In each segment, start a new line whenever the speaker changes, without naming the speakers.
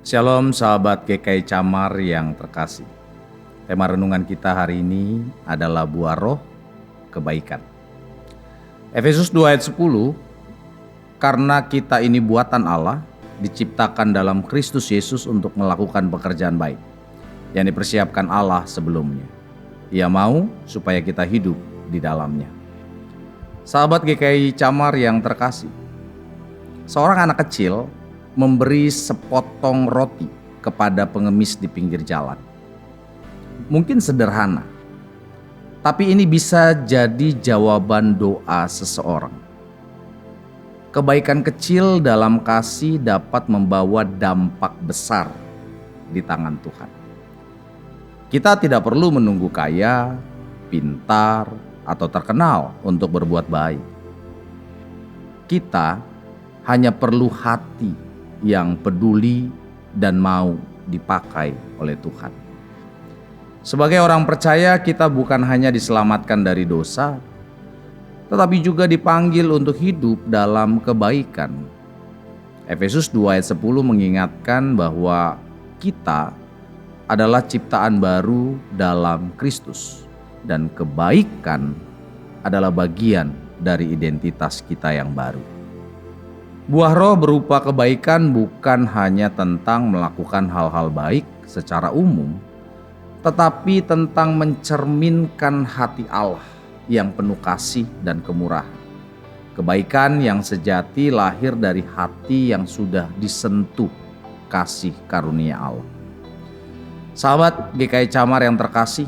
Shalom sahabat GKI Camar yang terkasih. Tema renungan kita hari ini adalah buah roh kebaikan. Efesus 2 ayat 10, karena kita ini buatan Allah, diciptakan dalam Kristus Yesus untuk melakukan pekerjaan baik yang dipersiapkan Allah sebelumnya. Ia mau supaya kita hidup di dalamnya. Sahabat GKI Camar yang terkasih, seorang anak kecil memberi sepotong roti kepada pengemis di pinggir jalan. Mungkin sederhana, tapi ini bisa jadi jawaban doa seseorang. Kebaikan kecil dalam kasih dapat membawa dampak besar di tangan Tuhan. Kita tidak perlu menunggu kaya, pintar, atau terkenal untuk berbuat baik. Kita hanya perlu hati yang peduli dan mau dipakai oleh Tuhan. Sebagai orang percaya, kita bukan hanya diselamatkan dari dosa, tetapi juga dipanggil untuk hidup dalam kebaikan. Efesus 2 ayat 10 mengingatkan bahwa kita adalah ciptaan baru dalam Kristus, dan kebaikan adalah bagian dari identitas kita yang baru. Buah roh berupa kebaikan bukan hanya tentang melakukan hal-hal baik secara umum, tetapi tentang mencerminkan hati Allah yang penuh kasih dan kemurahan. Kebaikan yang sejati lahir dari hati yang sudah disentuh kasih karunia Allah. Sahabat GKI Camar yang terkasih,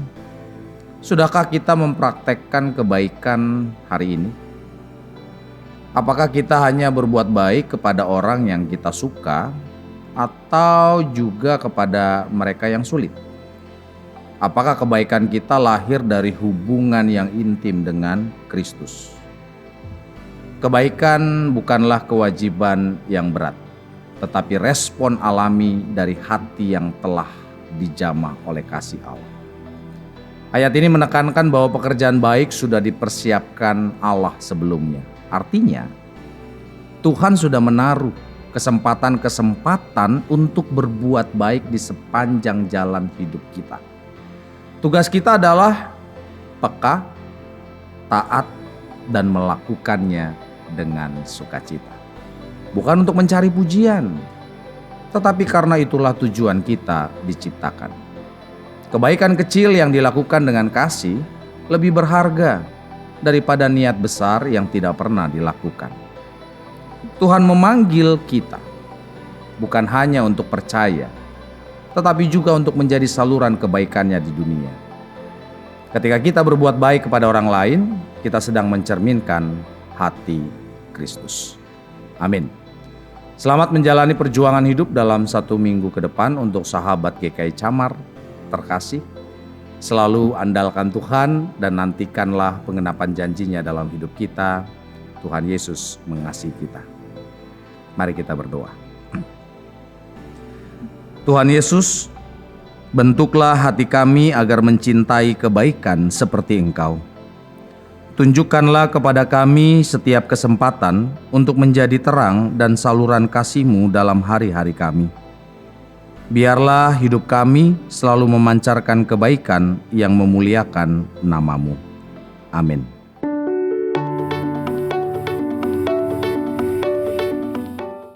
sudahkah kita mempraktekkan kebaikan hari ini? Apakah kita hanya berbuat baik kepada orang yang kita suka atau juga kepada mereka yang sulit? Apakah kebaikan kita lahir dari hubungan yang intim dengan Kristus? Kebaikan bukanlah kewajiban yang berat, tetapi respon alami dari hati yang telah dijamah oleh kasih Allah. Ayat ini menekankan bahwa pekerjaan baik sudah dipersiapkan Allah sebelumnya. Artinya, Tuhan sudah menaruh kesempatan-kesempatan untuk berbuat baik di sepanjang jalan hidup kita. Tugas kita adalah peka, taat, dan melakukannya dengan sukacita. Bukan untuk mencari pujian, tetapi karena itulah tujuan kita diciptakan. Kebaikan kecil yang dilakukan dengan kasih lebih berharga daripada niat besar yang tidak pernah dilakukan. Tuhan memanggil kita bukan hanya untuk percaya, tetapi juga untuk menjadi saluran kebaikannya di dunia. Ketika kita berbuat baik kepada orang lain, kita sedang mencerminkan hati Kristus. Amin. Selamat menjalani perjuangan hidup dalam 1 minggu ke depan untuk sahabat GKI Camar terkasih. Selalu andalkan Tuhan dan nantikanlah pengenapan janjinya dalam hidup kita. Tuhan Yesus mengasihi kita. Mari kita berdoa. Tuhan Yesus, bentuklah hati kami agar mencintai kebaikan seperti Engkau. Tunjukkanlah kepada kami setiap kesempatan untuk menjadi terang dan saluran kasih-Mu dalam hari-hari kami. Biarlah hidup kami selalu memancarkan kebaikan yang memuliakan nama-Mu. Amin.